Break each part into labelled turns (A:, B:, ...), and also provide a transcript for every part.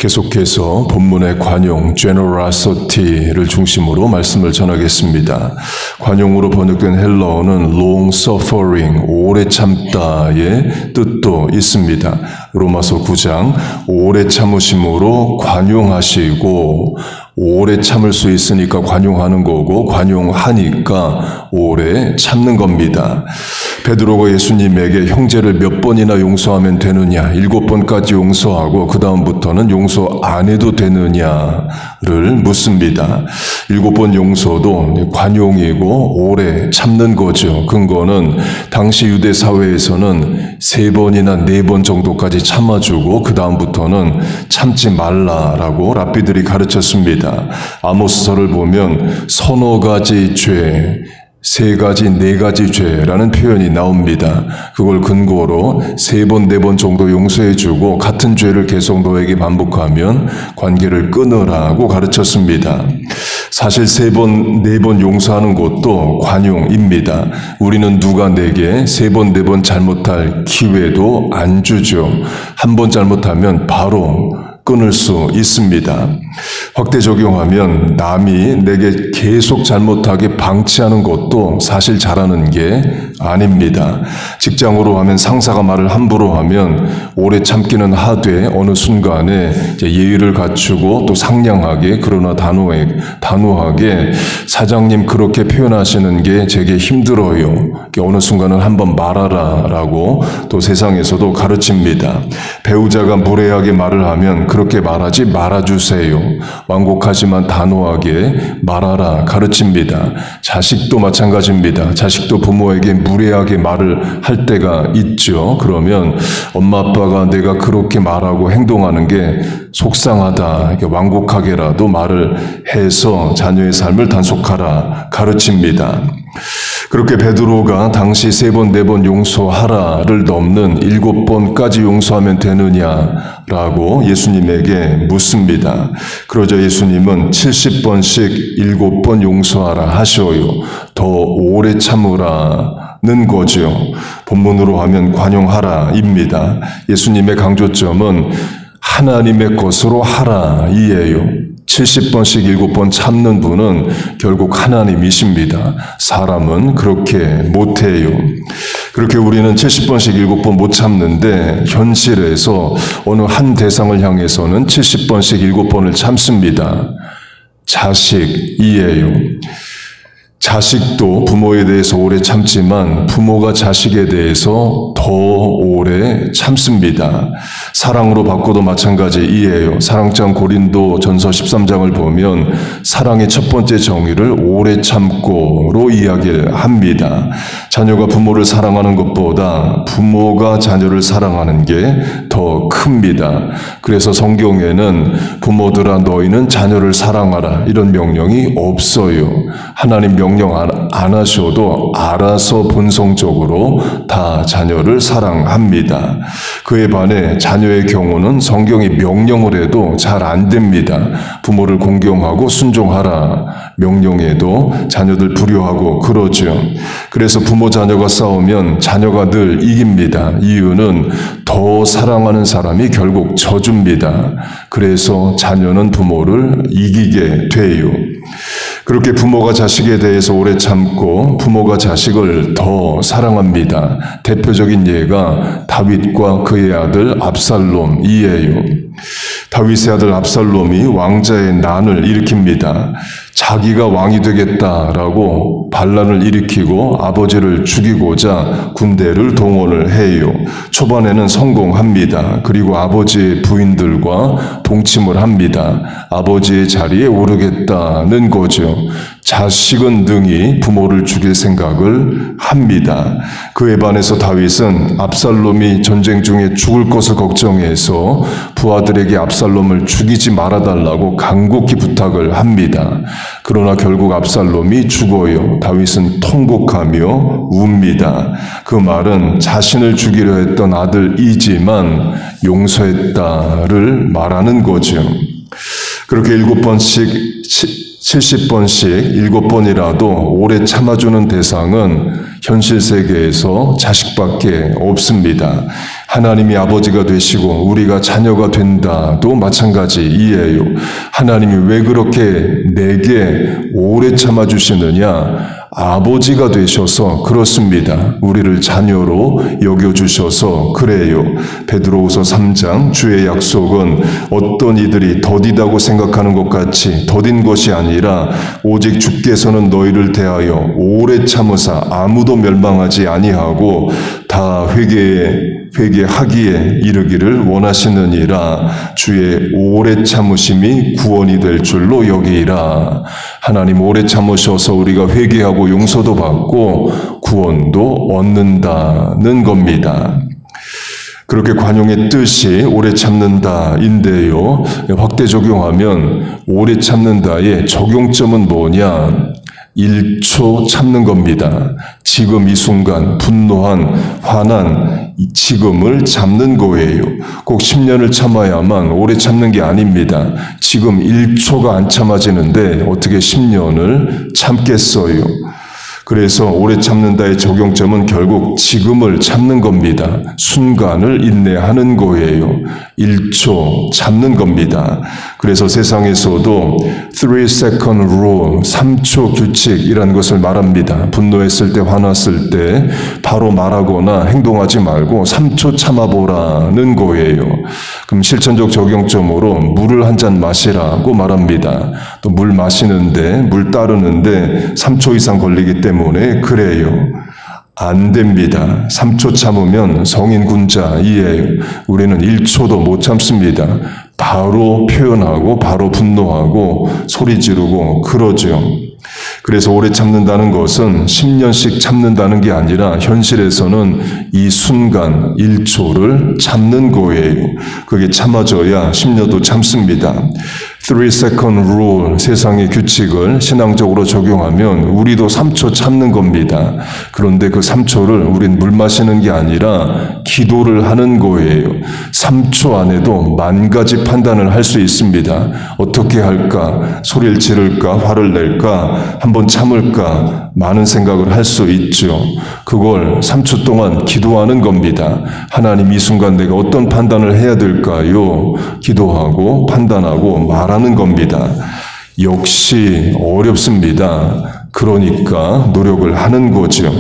A: 계속해서 본문의 관용, generosity를 중심으로 말씀을 전하겠습니다. 관용으로 번역된 헬라어는 long suffering, 오래 참다의 뜻도 있습니다. 로마서 9장, 오래 참으심으로 관용하시고, 오래 참을 수 있으니까 관용하는 거고 관용하니까 오래 참는 겁니다. 베드로가 예수님에게 형제를 몇 번이나 용서하면 되느냐, 7번까지 용서하고 그 다음부터는 용서 안 해도 되느냐를 묻습니다. 7번 용서도 관용이고 오래 참는 거죠. 근거는 당시 유대 사회에서는 3번이나 4번 정도까지 참아주고 그 다음부터는 참지 말라라고 랍비들이 가르쳤습니다. 아모스서를 보면 서너 가지 죄, 3가지, 4가지 죄라는 표현이 나옵니다. 그걸 근거로 3번, 4번 정도 용서해주고 같은 죄를 계속 너에게 반복하면 관계를 끊으라고 가르쳤습니다. 사실 3번, 4번 용서하는 것도 관용입니다. 우리는 누가 내게 3번, 4번 잘못할 기회도 안 주죠. 한 번 잘못하면 바로 끊을 수 있습니다. 확대 적용하면 남이 내게 계속 잘못하게 방치하는 것도 사실 잘하는 게 아닙니다. 직장으로 하면 상사가 말을 함부로 하면 오래 참기는 하되 어느 순간에 예의를 갖추고 또 상냥하게 그러나 단호하게 사장님 그렇게 표현하시는 게 제게 힘들어요. 어느 순간은 한번 말하라 라고 또 세상에서도 가르칩니다. 배우자가 무례하게 말을 하면 그렇게 말하지 말아주세요. 완곡하지만 단호하게 말하라 가르칩니다. 자식도 마찬가지입니다. 자식도 부모에게 무례하게 말을 할 때가 있죠. 그러면 엄마 아빠가 내가 그렇게 말하고 행동하는 게 속상하다. 완곡하게라도 말을 해서 자녀의 삶을 단속하라 가르칩니다. 그렇게 베드로가 당시 3번, 4번 용서하라를 넘는 7번까지 용서하면 되느냐라고 예수님에게 묻습니다. 그러자 예수님은 70번씩 7번 용서하라 하셔요. 더 오래 참으라는 거죠. 본문으로 하면 관용하라입니다. 예수님의 강조점은 하나님의 것으로 하라 이에요. 70번씩 7번 참는 분은 결국 하나님이십니다. 사람은 그렇게 못해요. 그렇게 우리는 70번씩 7번 못 참는데 현실에서 어느 한 대상을 향해서는 70번씩 7번을 참습니다. 자식이에요. 자식도 부모에 대해서 오래 참지만 부모가 자식에 대해서 더 오래 참습니다. 사랑으로 바꿔도 마찬가지이에요. 사랑장 고린도 전서 13장을 보면 사랑의 첫 번째 정의를 오래 참고로 이야기를 합니다. 자녀가 부모를 사랑하는 것보다 부모가 자녀를 사랑하는 게 더 큽니다. 그래서 성경에는 부모들아 너희는 자녀를 사랑하라 이런 명령이 없어요. 하나님 명령 안 하셔도 알아서 본성적으로 다 자녀를 사랑합니다. 그에 반해 자녀의 경우는 성경이 명령을 해도 잘 안 됩니다. 부모를 공경하고 순종하라 명령해도 자녀들 불효하고 그러죠. 그래서 부모 자녀가 싸우면 자녀가 늘 이깁니다. 이유는 더 사랑하는 사람이 결국 져줍니다. 그래서 자녀는 부모를 이기게 돼요. 그렇게 부모가 자식에 대해서 오래 참고 부모가 자식을 더 사랑합니다. 대표적인 예가 다윗과 그의 아들 압살롬이에요. 다윗의 아들 압살롬이 왕자의 난을 일으킵니다. 자기가 왕이 되겠다라고 반란을 일으키고 아버지를 죽이고자 군대를 동원을 해요. 초반에는 성공합니다. 그리고 아버지의 부인들과 동침을 합니다. 아버지의 자리에 오르겠다는 거죠. 자식은 능히 부모를 죽일 생각을 합니다. 그에 반해서 다윗은 압살롬이 전쟁 중에 죽을 것을 걱정해서 부하들에게 압살롬을 죽이지 말아달라고 간곡히 부탁을 합니다. 그러나 결국 압살롬이 죽어요. 다윗은 통곡하며 웁니다. 그 말은 자신을 죽이려 했던 아들이지만 용서했다를 말하는 거죠. 그렇게 7번씩 70번씩 7번이라도 오래 참아주는 대상은 현실 세계에서 자식밖에 없습니다. 하나님이 아버지가 되시고 우리가 자녀가 된다도 마찬가지이에요. 하나님이 왜 그렇게 내게 오래 참아주시느냐? 아버지가 되셔서 그렇습니다. 우리를 자녀로 여겨주셔서 그래요. 베드로후서 3장 주의 약속은 어떤 이들이 더디다고 생각하는 것 같이 더딘 것이 아니라 오직 주께서는 너희를 대하여 오래 참으사 아무도 멸망하지 아니하고 다 회개하기에 이르기를 원하시느니라. 주의 오래 참으심이 구원이 될 줄로 여기라. 하나님 오래 참으셔서 우리가 회개하고 용서도 받고 구원도 얻는다는 겁니다. 그렇게 관용의 뜻이 오래 참는다인데요. 확대 적용하면 오래 참는다의 적용점은 뭐냐? 1초 참는 겁니다. 지금 이 순간 분노한 화난 지금을 참는 거예요. 꼭 10년을 참아야만 오래 참는 게 아닙니다. 지금 1초가 안 참아지는데 어떻게 10년을 참겠어요? 그래서 오래 참는다의 적용점은 결국 지금을 참는 겁니다. 순간을 인내하는 거예요. 1초 참는 겁니다. 그래서 세상에서도 3-second rule, 3초 규칙이라는 것을 말합니다. 분노했을 때, 화났을 때 바로 말하거나 행동하지 말고 3초 참아보라는 거예요. 그럼 실천적 적용점으로 물을 한 잔 마시라고 말합니다. 또 물 마시는데, 물 따르는데 3초 이상 걸리기 때문에 그래요. 안 됩니다. 3초 참으면 성인 군자이에요. 우리는 1초도 못 참습니다. 바로 표현하고 바로 분노하고 소리 지르고 그러죠. 그래서 오래 참는다는 것은 10년씩 참는다는 게 아니라 현실에서는 이 순간 1초를 참는 거예요. 그게 참아져야 10년도 참습니다. 3-second rule, 세상의 규칙을 신앙적으로 적용하면 우리도 3초 참는 겁니다. 그런데 그 3초를 우린 물 마시는 게 아니라 기도를 하는 거예요. 3초 안에도 만 가지 판단을 할 수 있습니다. 어떻게 할까? 소리를 지를까? 화를 낼까? 한번 참을까? 많은 생각을 할 수 있죠. 그걸 3초 동안 기도하는 겁니다. 하나님, 이 순간 내가 어떤 판단을 해야 될까요? 기도하고 판단하고 말하는 겁니다. 역시 어렵습니다. 그러니까 노력을 하는 거죠.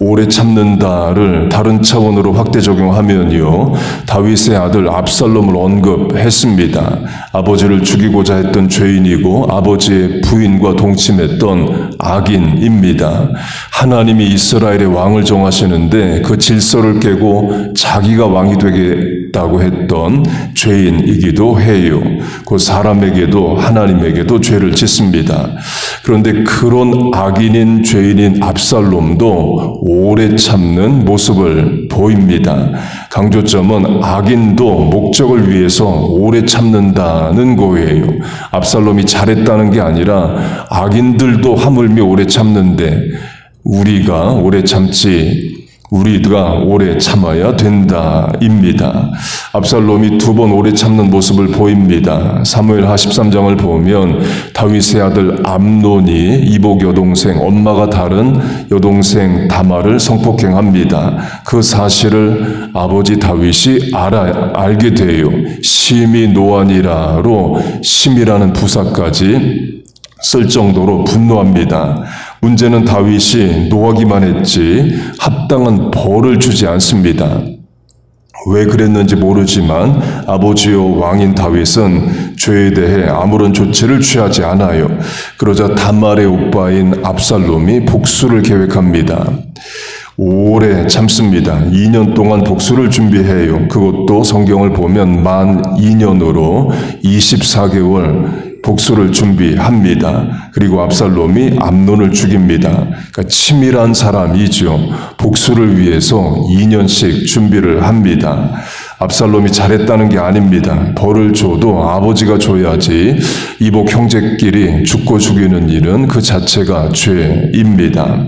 A: 오래 참는다를 다른 차원으로 확대 적용하면요, 다윗의 아들 압살롬을 언급했습니다. 아버지를 죽이고자 했던 죄인이고 아버지의 부인과 동침했던 악인입니다. 하나님이 이스라엘의 왕을 정하시는데 그 질서를 깨고 자기가 왕이 되겠다고 했던 죄인이기도 해요. 그 사람에게도 하나님에게도 죄를 짓습니다. 그런데 그런 악인인 죄인인 압살롬도 오래 참는 모습을 보입니다. 강조점은 악인도 목적을 위해서 오래 참는다는 거예요. 압살롬이 잘했다는 게 아니라 악인들도 하물며 오래 참는데 우리가 오래 참지, 우리가 오래 참아야 된다입니다. 압살롬이 2번 오래 참는 모습을 보입니다. 사무엘하 13장을 보면 다윗의 아들 암논이 이복 여동생, 엄마가 다른 여동생 다말을 성폭행합니다. 그 사실을 아버지 다윗이 알게 돼요. 심히 노하니라로 심이라는 부사까지 쓸 정도로 분노합니다. 문제는 다윗이 노하기만 했지 합당한 벌을 주지 않습니다. 왜 그랬는지 모르지만 아버지요 왕인 다윗은 죄에 대해 아무런 조치를 취하지 않아요. 그러자 다말의 오빠인 압살롬이 복수를 계획합니다. 오래 참습니다. 2년 동안 복수를 준비해요. 그것도 성경을 보면 만 2년으로 24개월 복수를 준비합니다. 그리고 압살롬이 암논을 죽입니다. 그러니까 치밀한 사람이죠. 복수를 위해서 2년씩 준비를 합니다. 압살롬이 잘했다는 게 아닙니다. 벌을 줘도 아버지가 줘야지 이복 형제끼리 죽고 죽이는 일은 그 자체가 죄입니다.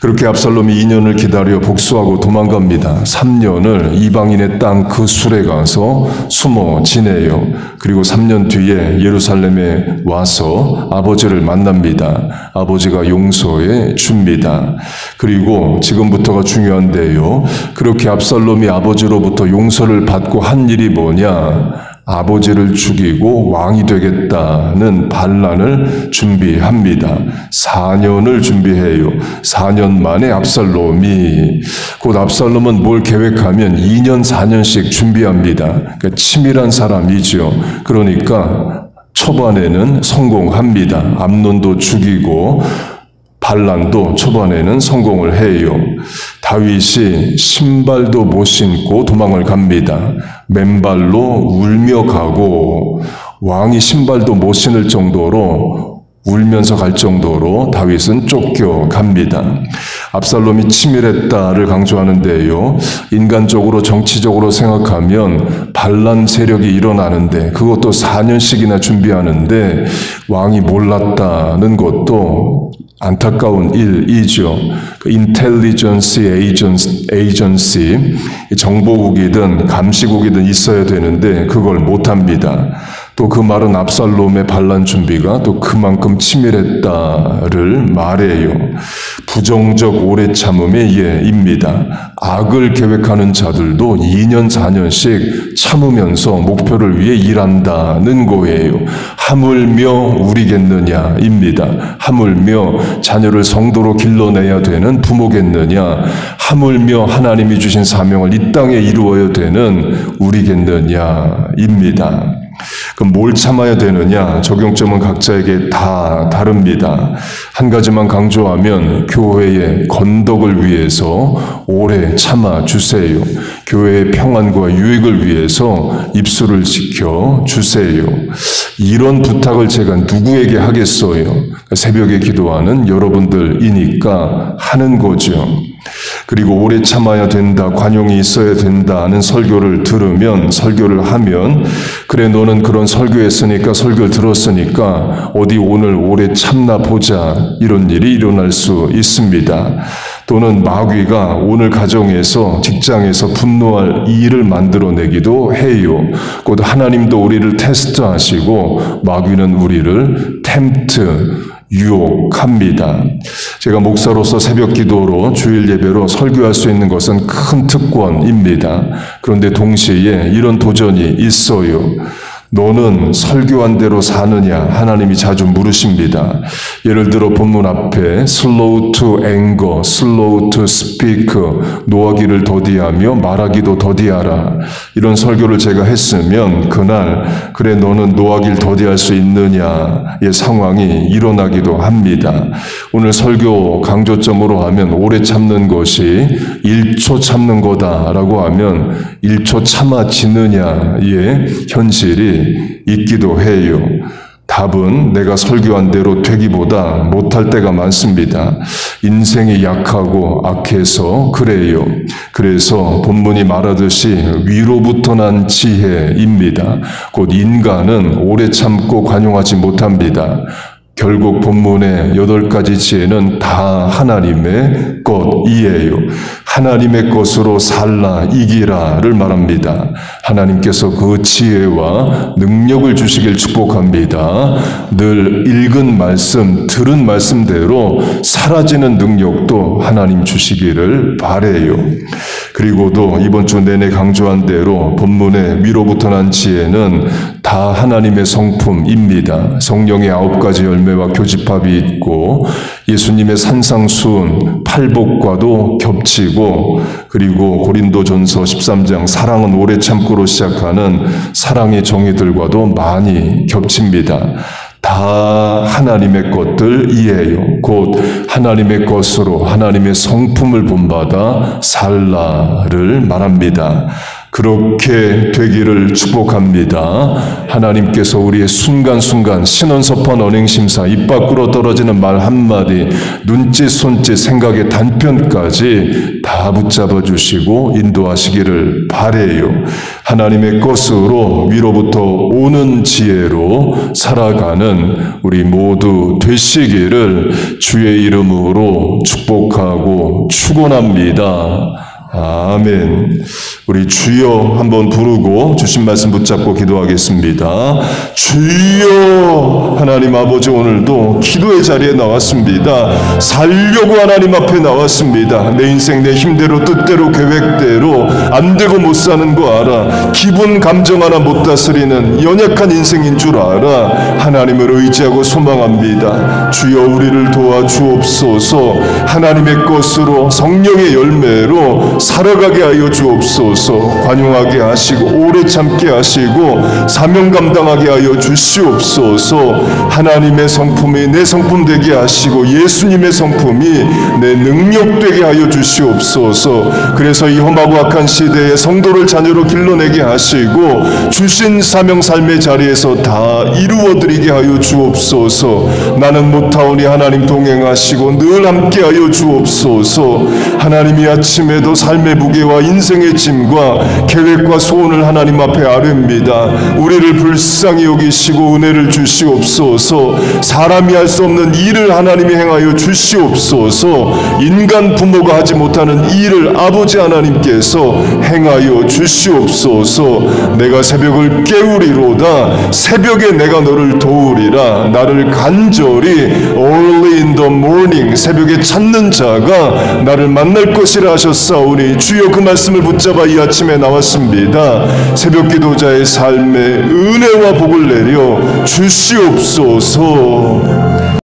A: 그렇게 압살롬이 2년을 기다려 복수하고 도망갑니다. 3년을 이방인의 땅 그 술에 가서 숨어 지내요. 그리고 3년 뒤에 예루살렘에 와서 아버지를 만납니다. 아버지가 용서해 줍니다. 그리고 지금부터가 중요한데요. 그렇게 압살롬이 아버지로부터 용서를 받고 한 일이 뭐냐? 아버지를 죽이고 왕이 되겠다는 반란을 준비합니다. 4년을 준비해요. 4년 만에 압살롬이, 곧 압살롬은 뭘 계획하면 2년, 4년씩 준비합니다. 그러니까 치밀한 사람이죠. 그러니까 초반에는 성공합니다. 암논도 죽이고 반란도 초반에는 성공을 해요. 다윗이 신발도 못 신고 도망을 갑니다. 맨발로 울며 가고 왕이 신발도 못 신을 정도로 울면서 갈 정도로 다윗은 쫓겨갑니다. 압살롬이 치밀했다를 강조하는데요. 인간적으로 정치적으로 생각하면 반란 세력이 일어나는데 그것도 4년씩이나 준비하는데 왕이 몰랐다는 것도 안타까운 일이죠. 인텔리전스 에이전시, 정보국이든 감시국이든 있어야 되는데 그걸 못합니다. 또 그 말은 압살롬의 반란 준비가 또 그만큼 치밀했다를 말해요. 부정적 오래 참음의 예입니다. 악을 계획하는 자들도 2년, 4년씩 참으면서 목표를 위해 일한다는 거예요. 하물며 우리겠느냐입니다. 하물며 자녀를 성도로 길러내야 되는 부모겠느냐. 하물며 하나님이 주신 사명을 이 땅에 이루어야 되는 우리겠느냐입니다. 그럼 뭘 참아야 되느냐? 적용점은 각자에게 다 다릅니다. 한 가지만 강조하면 교회의 건덕을 위해서 오래 참아주세요. 교회의 평안과 유익을 위해서 입술을 지켜주세요. 이런 부탁을 제가 누구에게 하겠어요? 새벽에 기도하는 여러분들이니까 하는 거죠. 그리고 오래 참아야 된다, 관용이 있어야 된다는 설교를 들으면, 설교를 하면, 그래 너는 그런 설교했으니까, 설교를 들었으니까 어디 오늘 오래 참나 보자, 이런 일이 일어날 수 있습니다. 또는 마귀가 오늘 가정에서, 직장에서 분노할 일을 만들어내기도 해요. 곧 하나님도 우리를 테스트하시고 마귀는 우리를 유혹합니다. 제가 목사로서 새벽 기도로 주일 예배로 설교할 수 있는 것은 큰 특권입니다. 그런데 동시에 이런 도전이 있어요. 너는 설교한 대로 사느냐? 하나님이 자주 물으십니다. 예를 들어 본문 앞에 slow to anger, slow to speak, 노하기를 더디하며 말하기도 더디하라. 이런 설교를 제가 했으면 그날 그래 너는 노하기를 더디할 수 있느냐의 상황이 일어나기도 합니다. 오늘 설교 강조점으로 하면 오래 참는 것이 1초 참는 거다라고 하면 1초 참아지느냐의 현실이 있기도 해요. 답은 내가 설교한 대로 되기보다 못할 때가 많습니다. 인생이 약하고 악해서 그래요. 그래서 본문이 말하듯이 위로부터 난 지혜입니다. 곧 인간은 오래 참고 관용하지 못합니다. 결국 본문의 8가지 지혜는 다 하나님의 것이에요. 하나님의 것으로 살라 이기라를 말합니다. 하나님께서 그 지혜와 능력을 주시길 축복합니다. 늘 읽은 말씀, 들은 말씀대로 사라지는 능력도 하나님 주시기를 바라요. 그리고도 이번 주 내내 강조한 대로 본문의 위로부터 난 지혜는 다 하나님의 성품입니다. 성령의 9가지 열매와 교집합이 있고 예수님의 산상수훈, 팔복과도 겹치고 그리고 고린도전서 13장 사랑은 오래 참고로 시작하는 사랑의 정의들과도 많이 겹칩니다. 다 하나님의 것들이에요. 곧 하나님의 것으로 하나님의 성품을 본받아 살라를 말합니다. 그렇게 되기를 축복합니다. 하나님께서 우리의 순간순간 신원섭한 언행심사, 입 밖으로 떨어지는 말 한마디, 눈짓 손짓 생각의 단편까지 다 붙잡아 주시고 인도하시기를 바라요. 하나님의 것으로 위로부터 오는 지혜로 살아가는 우리 모두 되시기를 주의 이름으로 축복하고 축원합니다. 아멘. 우리 주여 한번 부르고 주신 말씀 붙잡고 기도하겠습니다. 주여, 하나님 아버지, 오늘도 기도의 자리에 나왔습니다. 살려고 하나님 앞에 나왔습니다. 내 인생 내 힘대로 뜻대로 계획대로 안 되고 못 사는 거 알아. 기분 감정 하나 못 다스리는 연약한 인생인 줄 알아. 하나님을 의지하고 소망합니다. 주여, 우리를 도와주옵소서. 하나님의 것으로 성령의 열매로 살아가게 하여 주옵소서. 관용하게 하시고 오래 참게 하시고 사명 감당하게 하여 주시옵소서. 하나님의 성품이 내 성품 되게 하시고 예수님의 성품이 내 능력 되게 하여 주시옵소서. 그래서 이 험하고 악한 시대에 성도를 자녀로 길러내게 하시고 주신 사명 삶의 자리에서 다 이루어드리게 하여 주옵소서. 나는 못하오니 하나님 동행하시고 늘 함께 하여 주옵소서. 하나님이 아침에도 삶의 무게와 인생의 짐과 계획과 소원을 하나님 앞에 아뢰입니다. 우리를 불쌍히 여기시고 은혜를 주시옵소서. 사람이 할 수 없는 일을 하나님이 행하여 주시옵소서. 인간 부모가 하지 못하는 일을 아버지 하나님께서 행하여 주시옵소서. 내가 새벽을 깨우리로다. 새벽에 내가 너를 도우리라. 나를 간절히 early in the morning, 새벽에 찾는 자가 나를 만날 것이라 하셨사오니 주여, 그 말씀을 붙잡아 이 아침에 나왔습니다. 새벽 기도자의 삶에 은혜와 복을 내려 주시옵소서.